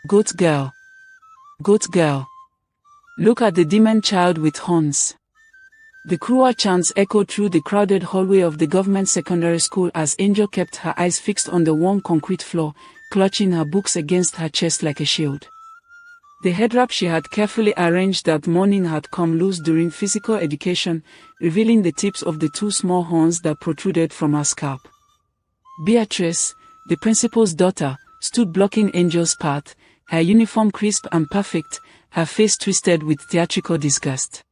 Goat girl. Goat girl. Look at the demon child with horns. The cruel chants echoed through the crowded hallway of the government secondary school as Angel kept her eyes fixed on the warm concrete floor, clutching her books against her chest like a shield. The headwrap she had carefully arranged that morning had come loose during physical education, revealing the tips of the two small horns that protruded from her scalp. Beatrice, the principal's daughter, stood blocking Angel's path, her uniform crisp and perfect, her face twisted with theatrical disgust.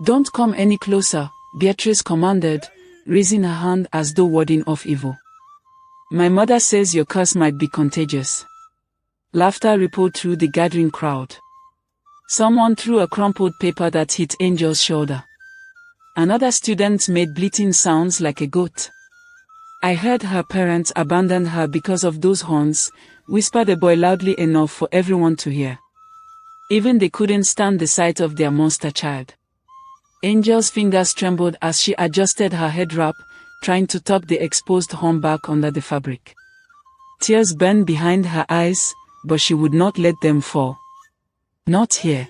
"Don't come any closer," Beatrice commanded, raising her hand as though warding off evil. "My mother says your curse might be contagious." Laughter rippled through the gathering crowd. Someone threw a crumpled paper that hit Angel's shoulder. Another student made bleating sounds like a goat. "I heard her parents abandoned her because of those horns," whispered a boy loudly enough for everyone to hear. Even they couldn't stand the sight of their monster child. Angel's fingers trembled as she adjusted her head wrap, trying to tuck the exposed horn back under the fabric. Tears burned behind her eyes, but she would not let them fall. "Not here.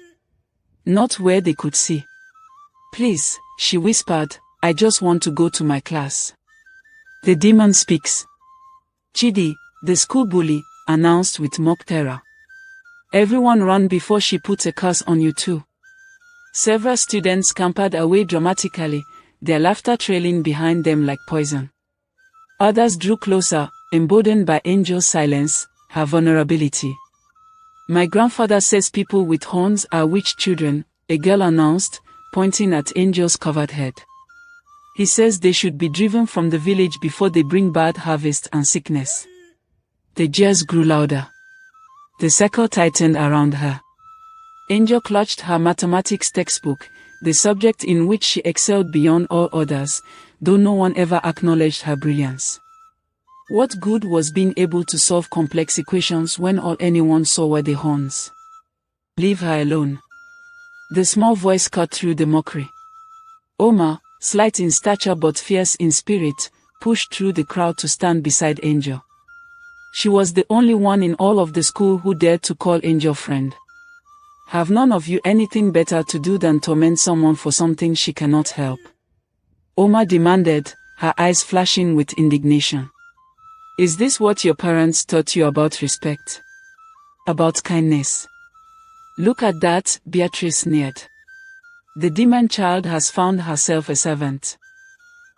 Not where they could see. Please," she whispered, "I just want to go to my class." "The demon speaks." Chidi, the school bully, announced with mock terror. "Everyone run before she puts a curse on you too." Several students scampered away dramatically, their laughter trailing behind them like poison. Others drew closer, emboldened by Angel's silence, her vulnerability. "My grandfather says people with horns are witch children," a girl announced, pointing at Angel's covered head. "He says they should be driven from the village before they bring bad harvest and sickness." The jeers grew louder. The circle tightened around her. Angel clutched her mathematics textbook, the subject in which she excelled beyond all others, though no one ever acknowledged her brilliance. What good was being able to solve complex equations when all anyone saw were the horns? "Leave her alone." The small voice cut through the mockery. Oma, slight in stature but fierce in spirit, pushed through the crowd to stand beside Angel. She was the only one in all of the school who dared to call Angel friend. "Have none of you anything better to do than torment someone for something she cannot help?" Oma demanded, her eyes flashing with indignation. "Is this what your parents taught you about respect? About kindness? Look at that," Beatrice sneered. "The demon child has found herself a servant.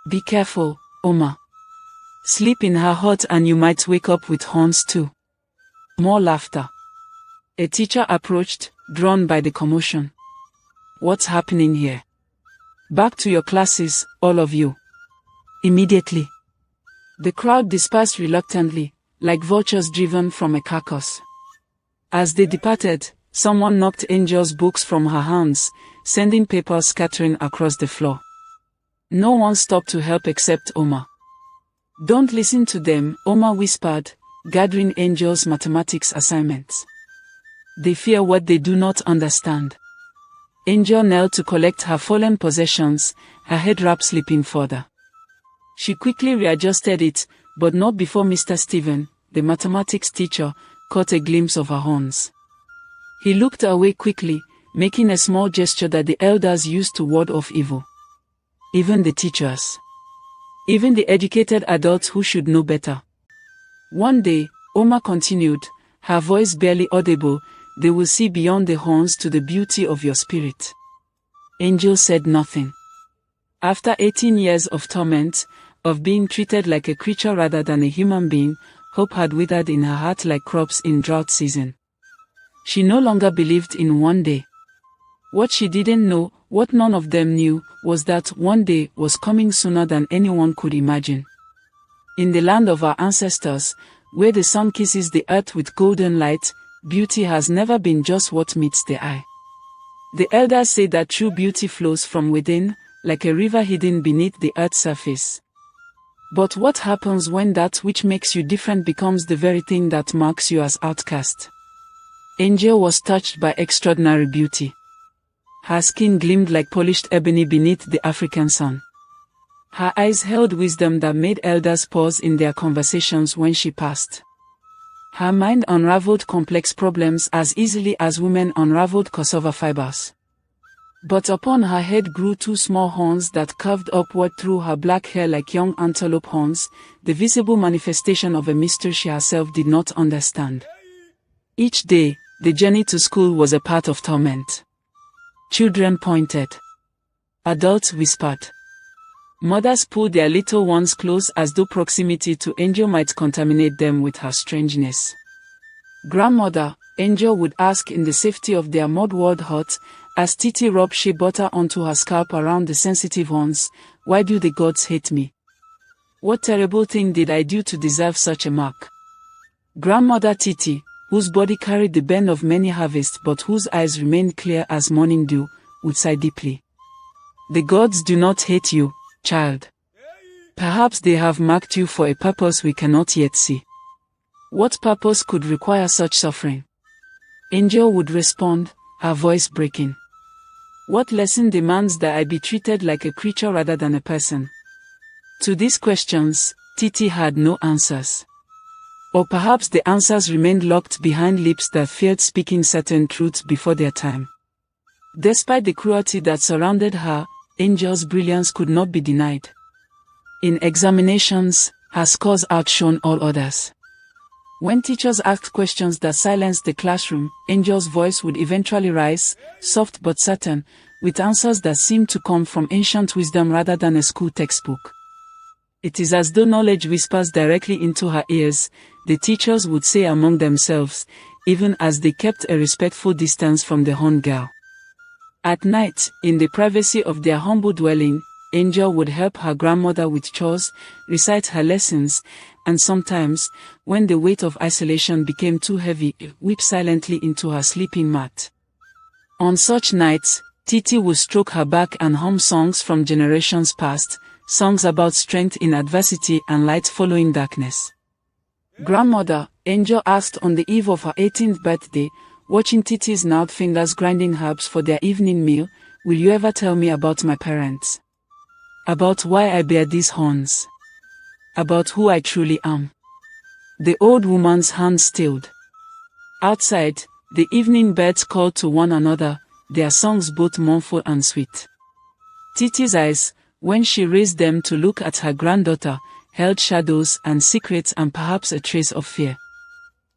Be careful, Oma. Sleep in her hut and you might wake up with horns too." More laughter. A teacher approached, drawn by the commotion. "What's happening here? Back to your classes, all of you. Immediately." The crowd dispersed reluctantly, like vultures driven from a carcass. As they departed, someone knocked Angel's books from her hands, sending papers scattering across the floor. No one stopped to help except Oma. "Don't listen to them," Oma whispered, gathering Angel's mathematics assignments. "They fear what they do not understand." Angel knelt to collect her fallen possessions, her head wrap slipping further. She quickly readjusted it, but not before Mr. Stephen, the mathematics teacher, caught a glimpse of her horns. He looked away quickly, making a small gesture that the elders used to ward off evil. Even the teachers. Even the educated adults who should know better. "One day," Oma continued, her voice barely audible, "they will see beyond the horns to the beauty of your spirit." Angel said nothing. After 18 years of torment, of being treated like a creature rather than a human being, hope had withered in her heart like crops in drought season. She no longer believed in one day. What she didn't know, what none of them knew, was that one day was coming sooner than anyone could imagine. In the land of our ancestors, where the sun kisses the earth with golden light, beauty has never been just what meets the eye. The elders say that true beauty flows from within, like a river hidden beneath the earth's surface. But what happens when that which makes you different becomes the very thing that marks you as outcast? Angel was touched by extraordinary beauty. Her skin gleamed like polished ebony beneath the African sun. Her eyes held wisdom that made elders pause in their conversations when she passed. Her mind unraveled complex problems as easily as women unraveled cassava fibers. But upon her head grew two small horns that curved upward through her black hair like young antelope horns, the visible manifestation of a mystery she herself did not understand. Each day, the journey to school was a part of torment. Children pointed. Adults whispered. Mothers pulled their little ones close as though proximity to Angel might contaminate them with her strangeness. Grandmother, Angel would ask in the safety of their mud-walled hut, as Titi rubbed shea butter onto her scalp around the sensitive horns, "Why do the gods hate me? What terrible thing did I do to deserve such a mark?" Grandmother Titi, whose body carried the burn of many harvests but whose eyes remained clear as morning dew, would sigh deeply. "The gods do not hate you, child. Perhaps they have marked you for a purpose we cannot yet see." What purpose could require such suffering? Angel would respond, her voice breaking. What lesson demands that I be treated like a creature rather than a person? To these questions, Titi had no answers. Or perhaps the answers remained locked behind lips that feared speaking certain truths before their time. Despite the cruelty that surrounded her, Angel's brilliance could not be denied. In examinations, her scores outshone all others. When teachers asked questions that silenced the classroom, Angel's voice would eventually rise, soft but certain, with answers that seemed to come from ancient wisdom rather than a school textbook. It is as though knowledge whispers directly into her ears, the teachers would say among themselves, even as they kept a respectful distance from the horned girl. At night, in the privacy of their humble dwelling, Angel would help her grandmother with chores, recite her lessons, and sometimes, when the weight of isolation became too heavy, weep silently into her sleeping mat. On such nights, Titi would stroke her back and hum songs from generations past, songs about strength in adversity and light following darkness. Grandmother, Angel asked on the eve of her 18th birthday, watching Titi's gnarled fingers grinding herbs for their evening meal, "Will you ever tell me about my parents? About why I bear these horns? About who I truly am?" The old woman's hand stilled. Outside, the evening birds called to one another, their songs both mournful and sweet. Titi's eyes, when she raised them to look at her granddaughter, held shadows and secrets and perhaps a trace of fear.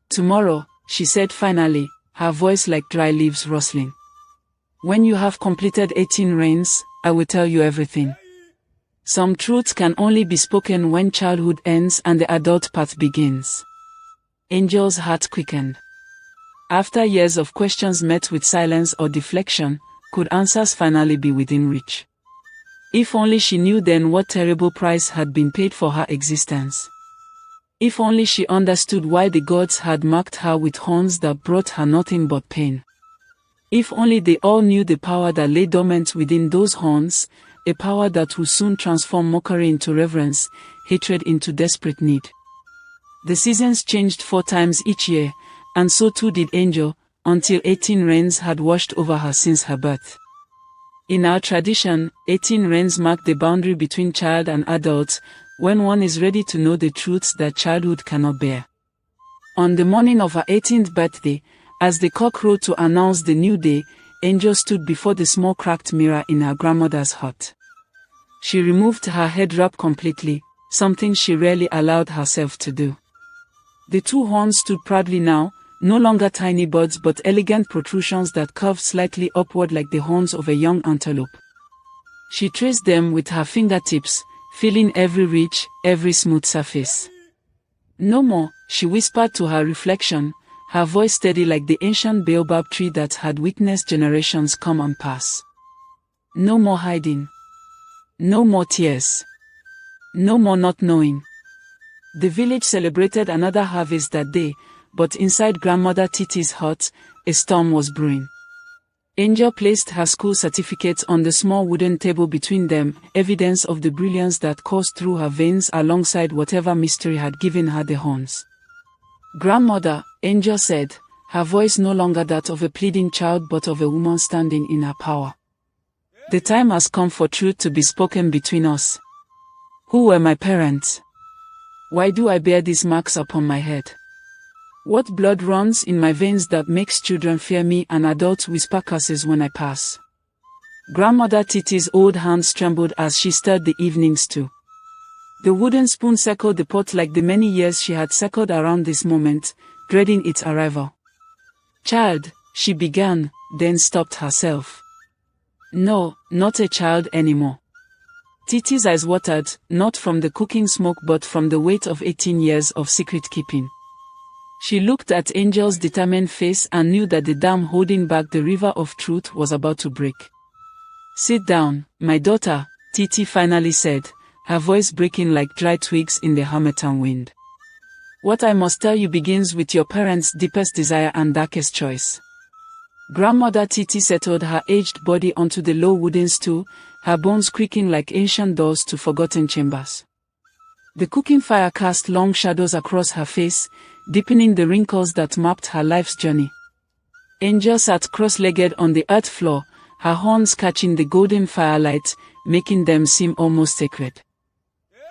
"Tomorrow," she said finally, her voice like dry leaves rustling. "When you have completed 18 reigns, I will tell you everything. Some truths can only be spoken when childhood ends and the adult path begins." Angel's heart quickened. After years of questions met with silence or deflection, could answers finally be within reach? If only she knew then what terrible price had been paid for her existence. If only she understood why the gods had marked her with horns that brought her nothing but pain. If only they all knew the power that lay dormant within those horns, a power that will soon transform mockery into reverence, hatred into desperate need. The seasons changed 4 times each year, and so too did Angel, until 18 rains had washed over her since her birth. In our tradition, 18 rains mark the boundary between child and adult, when one is ready to know the truths that childhood cannot bear. On the morning of her 18th birthday, as the cock crowed to announce the new day, Angel stood before the small cracked mirror in her grandmother's hut. She removed her head wrap completely, something she rarely allowed herself to do. The 2 horns stood proudly now, no longer tiny buds but elegant protrusions that curved slightly upward like the horns of a young antelope. She traced them with her fingertips, feeling every ridge, every smooth surface. "No more," she whispered to her reflection, her voice steady like the ancient baobab tree that had witnessed generations come and pass. "No more hiding. No more tears. No more not knowing." The village celebrated another harvest that day, but inside Grandmother Titi's hut, a storm was brewing. Angel placed her school certificates on the small wooden table between them, evidence of the brilliance that coursed through her veins alongside whatever mystery had given her the horns. "Grandmother," Angel said, her voice no longer that of a pleading child but of a woman standing in her power. "The time has come for truth to be spoken between us. Who were my parents? Why do I bear these marks upon my head? What blood runs in my veins that makes children fear me and adults whisper curses when I pass? Grandmother Titi's old hands trembled as she stirred the evening stew. The wooden spoon circled the pot like the many years she had circled around this moment, dreading its arrival. Child, she began, then stopped herself. No, not a child anymore. Titi's eyes watered, not from the cooking smoke but from the weight of 18 years of secret keeping. She looked at Angel's determined face and knew that the dam holding back the river of truth was about to break. Sit down, my daughter, Titi finally said, her voice breaking like dry twigs in the harmattan wind. What I must tell you begins with your parents' deepest desire and darkest choice. Grandmother Titi settled her aged body onto the low wooden stool, her bones creaking like ancient doors to forgotten chambers. The cooking fire cast long shadows across her face, deepening the wrinkles that mapped her life's journey. Angel sat cross-legged on the earth floor, her horns catching the golden firelight, making them seem almost sacred.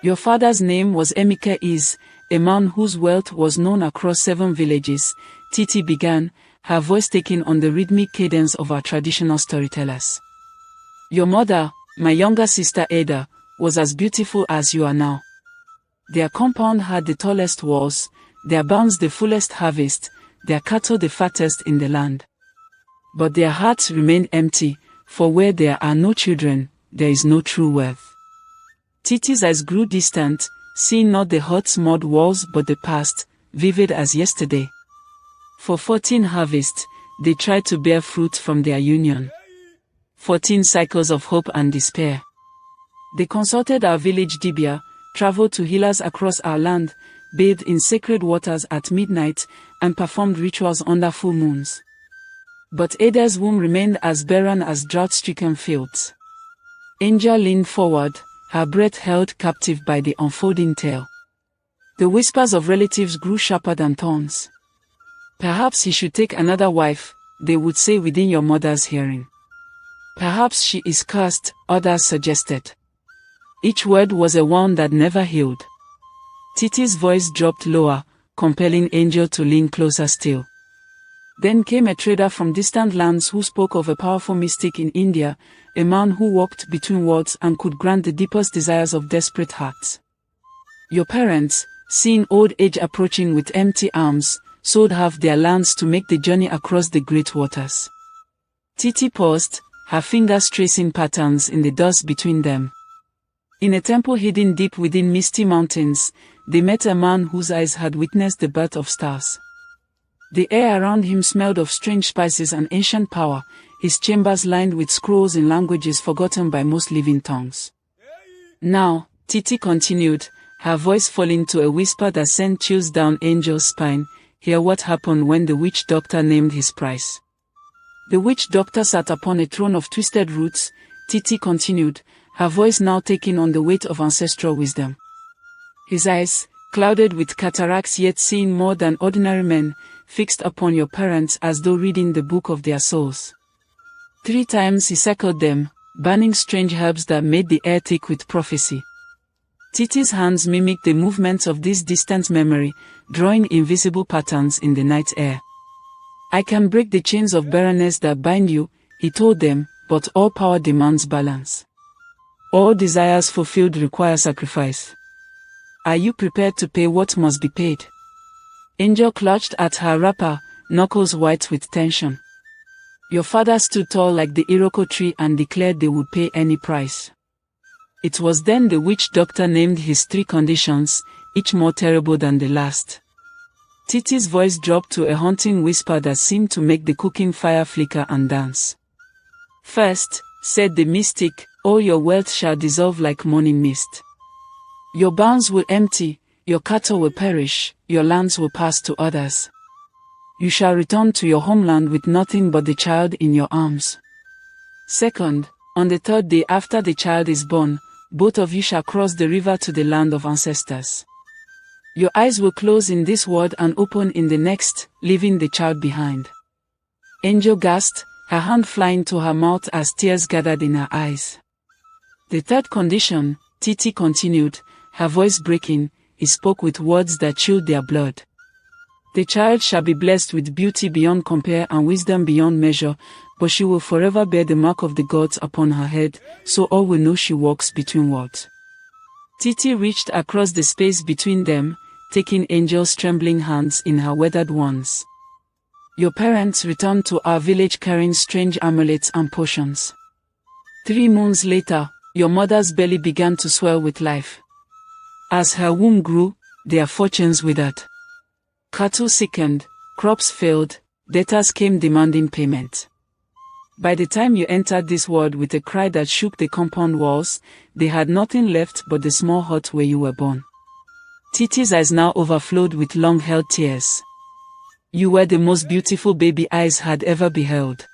Your father's name was Emeka Is, a man whose wealth was known across 7 villages, Titi began, her voice taking on the rhythmic cadence of our traditional storytellers. Your mother, my younger sister Ada, was as beautiful as you are now. Their compound had the tallest walls, their barns the fullest harvest, their cattle the fattest in the land. But their hearts remained empty, for where there are no children, there is no true wealth. Titi's eyes grew distant, seeing not the hut mud walls but the past, vivid as yesterday. For 14 harvests, they tried to bear fruit from their union. 14 cycles of hope and despair. They consulted our village dibia, traveled to healers across our land, bathed in sacred waters at midnight, and performed rituals under full moons. But Ada's womb remained as barren as drought-stricken fields. Angel leaned forward, her breath held captive by the unfolding tale. The whispers of relatives grew sharper than thorns. Perhaps he should take another wife, they would say within your mother's hearing. Perhaps she is cursed, others suggested. Each word was a wound that never healed. Titi's voice dropped lower, compelling Angel to lean closer still. Then came a trader from distant lands who spoke of a powerful mystic in India, a man who walked between worlds and could grant the deepest desires of desperate hearts. Your parents, seeing old age approaching with empty arms, sold half their lands to make the journey across the great waters. Titi paused, her fingers tracing patterns in the dust between them. In a temple hidden deep within misty mountains, they met a man whose eyes had witnessed the birth of stars. The air around him smelled of strange spices and ancient power, his chambers lined with scrolls in languages forgotten by most living tongues. Now, Titi continued, her voice falling to a whisper that sent chills down Angel's spine, hear what happened when the witch doctor named his price. The witch doctor sat upon a throne of twisted roots, Titi continued, her voice now taking on the weight of ancestral wisdom. His eyes, clouded with cataracts yet seeing more than ordinary men, fixed upon your parents as though reading the book of their souls. 3 times he circled them, burning strange herbs that made the air thick with prophecy. Titi's hands mimicked the movements of this distant memory, drawing invisible patterns in the night air. I can break the chains of barrenness that bind you, he told them, but all power demands balance. All desires fulfilled require sacrifice. Are you prepared to pay what must be paid? Angel clutched at her wrapper, knuckles white with tension. Your father stood tall like the Iroko tree and declared they would pay any price. It was then the witch doctor named his 3 conditions, each more terrible than the last. Titi's voice dropped to a haunting whisper that seemed to make the cooking fire flicker and dance. First, said the mystic, all your wealth shall dissolve like morning mist. Your barns will empty, your cattle will perish, your lands will pass to others. You shall return to your homeland with nothing but the child in your arms. Second, on the 3rd day after the child is born, both of you shall cross the river to the land of ancestors. Your eyes will close in this world and open in the next, leaving the child behind. Angel gasped, her hand flying to her mouth as tears gathered in her eyes. The 3rd condition, Titi continued, her voice breaking, he spoke with words that chilled their blood. The child shall be blessed with beauty beyond compare and wisdom beyond measure, but she will forever bear the mark of the gods upon her head, so all will know she walks between worlds. Titi reached across the space between them, taking Angel's trembling hands in her weathered ones. Your parents returned to our village carrying strange amulets and potions. 3 moons later, your mother's belly began to swell with life. As her womb grew, their fortunes withered. Cattle sickened, crops failed, debtors came demanding payment. By the time you entered this world with a cry that shook the compound walls, they had nothing left but the small hut where you were born. Titi's eyes now overflowed with long-held tears. You were the most beautiful baby eyes had ever beheld.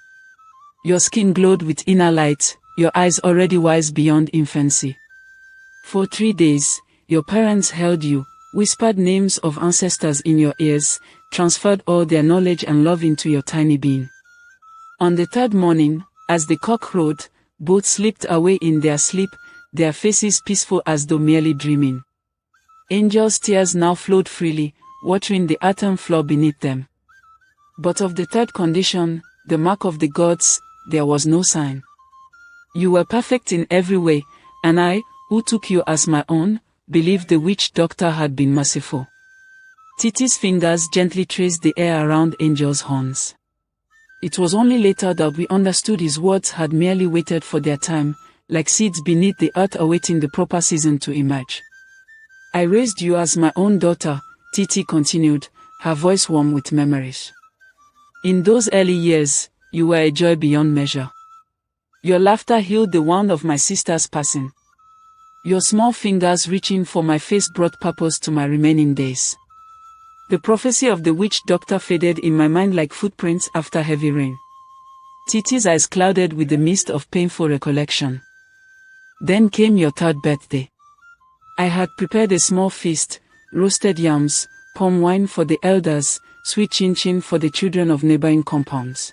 Your skin glowed with inner light, your eyes already wise beyond infancy. For 3 days, your parents held you, whispered names of ancestors in your ears, transferred all their knowledge and love into your tiny being. On the 3rd morning, as the cock crowed, both slipped away in their sleep, their faces peaceful as though merely dreaming. Angel's tears now flowed freely, watering the earthen floor beneath them. But of the 3rd condition, the mark of the gods, there was no sign. You were perfect in every way, and I, who took you as my own, believed the witch doctor had been merciful. Titi's fingers gently traced the air around Angel's horns. It was only later that we understood his words had merely waited for their time, like seeds beneath the earth awaiting the proper season to emerge. I raised you as my own daughter, Titi continued, her voice warm with memories. In those early years, you were a joy beyond measure. Your laughter healed the wound of my sister's passing. Your small fingers reaching for my face brought purpose to my remaining days. The prophecy of the witch doctor faded in my mind like footprints after heavy rain. Titi's eyes clouded with the mist of painful recollection. Then came your 3rd birthday. I had prepared a small feast, roasted yams, palm wine for the elders, sweet chin-chin for the children of neighboring compounds.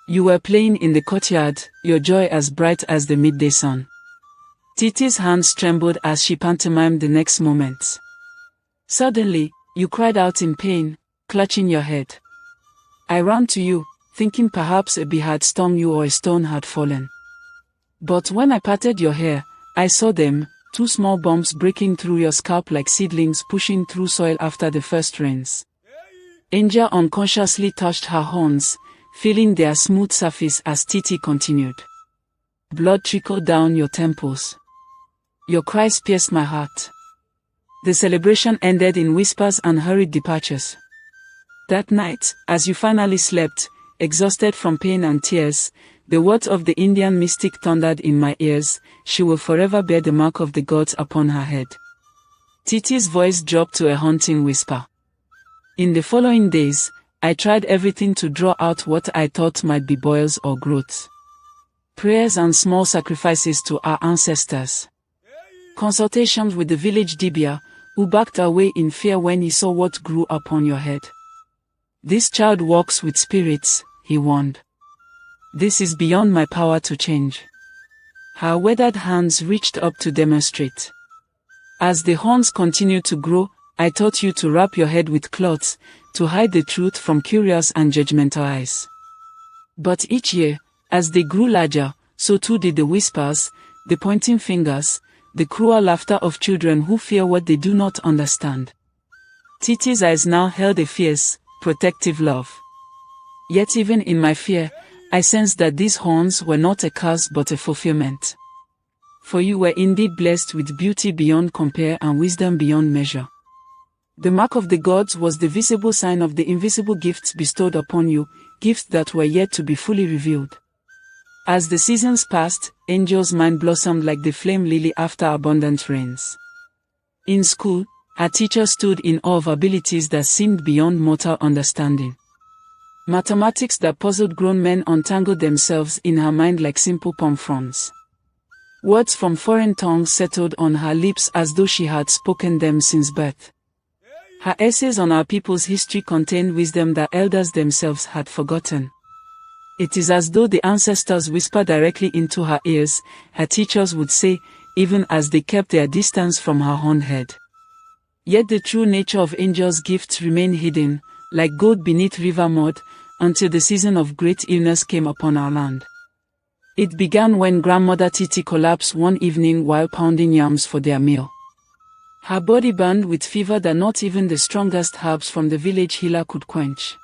You were playing in the courtyard, your joy as bright as the midday sun. Titi's hands trembled as she pantomimed the next moment. Suddenly, you cried out in pain, clutching your head. I ran to you, thinking perhaps a bee had stung you or a stone had fallen. But when I parted your hair, I saw them, 2 small bumps breaking through your scalp like seedlings pushing through soil after the first rains. Angel unconsciously touched her horns, feeling their smooth surface as Titi continued. Blood trickled down your temples. Your cries pierced my heart. The celebration ended in whispers and hurried departures. That night, as you finally slept, exhausted from pain and tears, the words of the Indian mystic thundered in my ears, she will forever bear the mark of the gods upon her head. Titi's voice dropped to a haunting whisper. In the following days, I tried everything to draw out what I thought might be boils or growths. Prayers and small sacrifices to our ancestors. Consultations with the village dibia, who backed away in fear when he saw what grew upon your head. This child walks with spirits, he warned. This is beyond my power to change. Her weathered hands reached up to demonstrate. As the horns continued to grow, I taught you to wrap your head with cloths, to hide the truth from curious and judgmental eyes. But each year, as they grew larger, so too did the whispers, the pointing fingers, the cruel laughter of children who fear what they do not understand. Titi's eyes now held a fierce, protective love. Yet even in my fear, I sensed that these horns were not a curse but a fulfillment. For you were indeed blessed with beauty beyond compare and wisdom beyond measure. The mark of the gods was the visible sign of the invisible gifts bestowed upon you, gifts that were yet to be fully revealed. As the seasons passed, Angel's mind blossomed like the flame lily after abundant rains. In school, her teacher stood in awe of abilities that seemed beyond mortal understanding. Mathematics that puzzled grown men untangled themselves in her mind like simple palm fronds. Words from foreign tongues settled on her lips as though she had spoken them since birth. Her essays on our people's history contained wisdom that elders themselves had forgotten. It is as though the ancestors whispered directly into her ears, her teachers would say, even as they kept their distance from her horned head. Yet the true nature of Angel's gifts remained hidden, like gold beneath river mud, until the season of great illness came upon our land. It began when Grandmother Titi collapsed one evening while pounding yams for their meal. Her body burned with fever that not even the strongest herbs from the village healer could quench.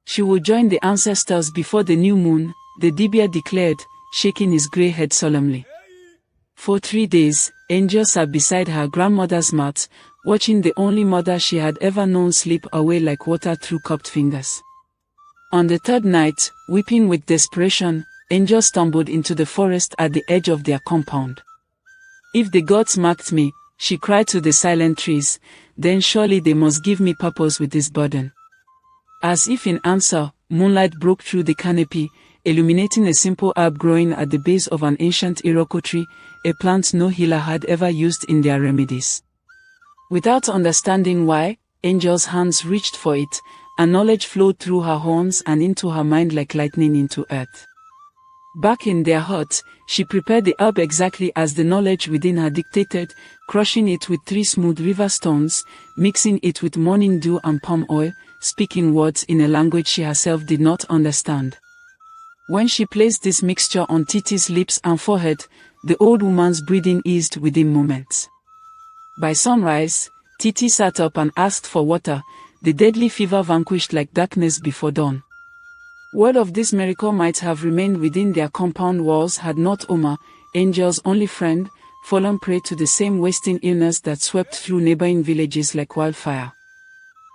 She would join the ancestors before the new moon, the Dibia declared, shaking his grey head solemnly. For 3 days, Angel sat beside her grandmother's mat, watching the only mother she had ever known slip away like water through cupped fingers. On the third night, weeping with desperation, Angel stumbled into the forest at the edge of their compound. If the gods marked me, she cried to the silent trees, then surely they must give me purpose with this burden. As if in answer, moonlight broke through the canopy, illuminating a simple herb growing at the base of an ancient Iroko tree, a plant no healer had ever used in their remedies. Without understanding why, Angel's hands reached for it, and knowledge flowed through her horns and into her mind like lightning into earth. Back in their hut, she prepared the herb exactly as the knowledge within her dictated, crushing it with 3 smooth river stones, mixing it with morning dew and palm oil, speaking words in a language she herself did not understand. When she placed this mixture on Titi's lips and forehead, the old woman's breathing eased within moments. By sunrise, Titi sat up and asked for water, the deadly fever vanquished like darkness before dawn. Word of this miracle might have remained within their compound walls had not Oma, Angel's only friend, fallen prey to the same wasting illness that swept through neighboring villages like wildfire.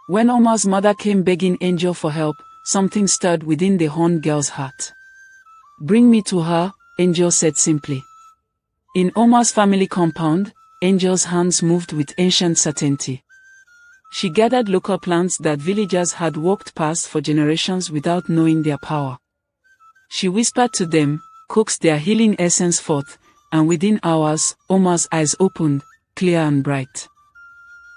When Oma's mother came begging Angel for help, something stirred within the horned girl's heart. "Bring me to her," Angel said simply. In Oma's family compound, Angel's hands moved with ancient certainty. She gathered local plants that villagers had walked past for generations without knowing their power. She whispered to them, coaxed their healing essence forth, and within hours, Oma's eyes opened, clear and bright.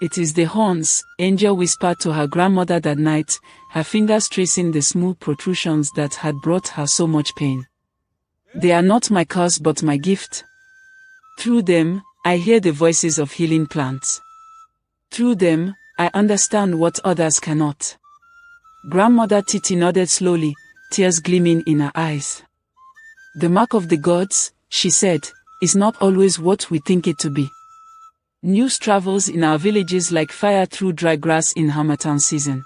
"It is the horns," Angel whispered to her grandmother that night, her fingers tracing the smooth protrusions that had brought her so much pain. "They are not my curse but my gift. Through them, I hear the voices of healing plants. Through them, I understand what others cannot." Grandmother Titi nodded slowly, tears gleaming in her eyes. "The mark of the gods," she said, "is not always what we think it to be. News travels in our villages like fire through dry grass in Harmattan season.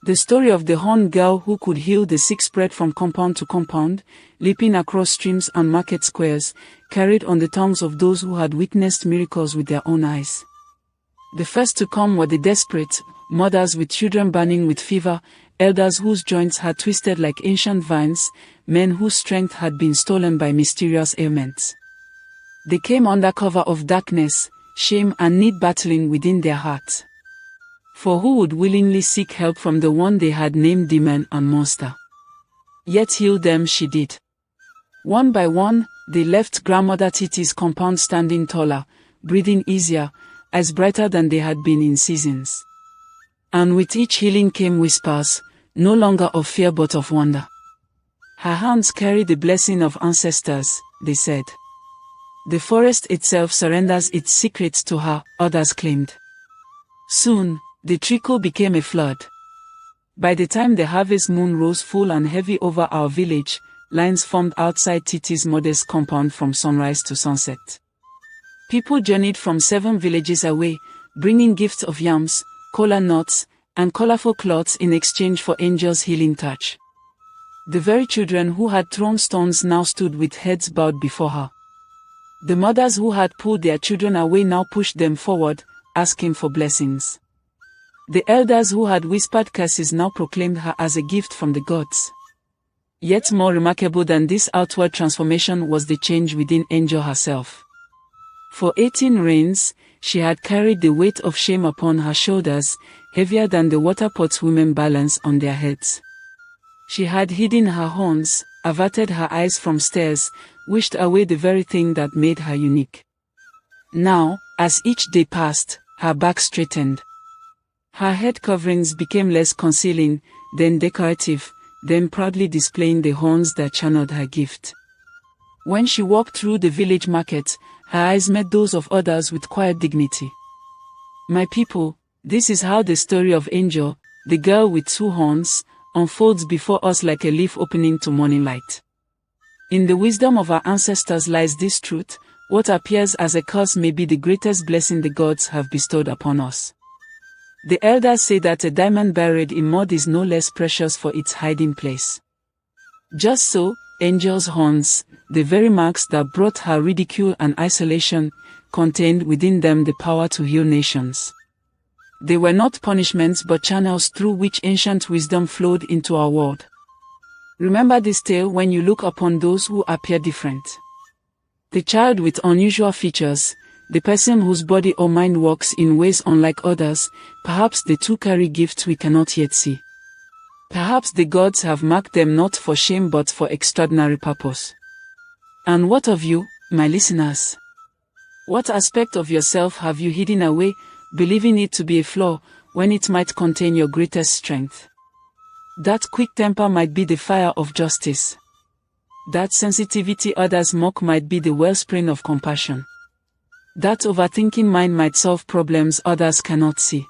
The story of the horned girl who could heal the sick spread from compound to compound, leaping across streams and market squares, carried on the tongues of those who had witnessed miracles with their own eyes. The first to come were the desperate, mothers with children burning with fever, elders whose joints had twisted like ancient vines, men whose strength had been stolen by mysterious ailments. They came under cover of darkness, shame and need battling within their hearts. For who would willingly seek help from the one they had named demon and monster? Yet heal them she did. One by one, they left Grandmother Titi's compound standing taller, breathing easier, eyes brighter than they had been in seasons. And with each healing came whispers, no longer of fear but of wonder. "Her hands carry the blessing of ancestors," they said. "The forest itself surrenders its secrets to her," others claimed. Soon, the trickle became a flood. By the time the harvest moon rose full and heavy over our village, lines formed outside Titi's modest compound from sunrise to sunset. People journeyed from 7 villages away, bringing gifts of yams, kola nuts, and colorful cloths in exchange for Angel's healing touch. The very children who had thrown stones now stood with heads bowed before her. The mothers who had pulled their children away now pushed them forward, asking for blessings. The elders who had whispered curses now proclaimed her as a gift from the gods. Yet more remarkable than this outward transformation was the change within Angel herself. For 18 reigns, she had carried the weight of shame upon her shoulders, heavier than the water pots women balance on their heads. She had hidden her horns, averted her eyes from stares, wished away the very thing that made her unique. Now, as each day passed, her back straightened. Her head coverings became less concealing, then decorative, then proudly displaying the horns that channeled her gift. When she walked through the village market, her eyes met those of others with quiet dignity. "My people, this is how the story of Angel, the girl with 2 horns, unfolds before us like a leaf opening to morning light. In the wisdom of our ancestors lies this truth: what appears as a curse may be the greatest blessing the gods have bestowed upon us. The elders say that a diamond buried in mud is no less precious for its hiding place. Just so, Angel's horns, the very marks that brought her ridicule and isolation, contained within them the power to heal nations. They were not punishments but channels through which ancient wisdom flowed into our world. Remember this tale when you look upon those who appear different. The child with unusual features, the person whose body or mind works in ways unlike others, perhaps the two carry gifts we cannot yet see. Perhaps the gods have marked them not for shame but for extraordinary purpose. And what of you, my listeners? What aspect of yourself have you hidden away, believing it to be a flaw, when it might contain your greatest strength? That quick temper might be the fire of justice. That sensitivity others mock might be the wellspring of compassion. That overthinking mind might solve problems others cannot see.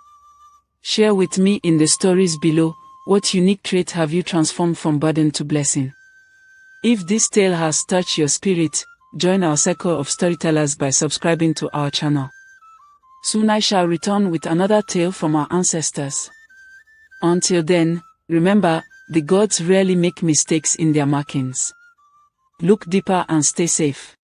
Share with me in the stories below, what unique trait have you transformed from burden to blessing? If this tale has touched your spirit, join our circle of storytellers by subscribing to our channel. Soon I shall return with another tale from our ancestors. Until then, remember, the gods rarely make mistakes in their markings. Look deeper and stay safe.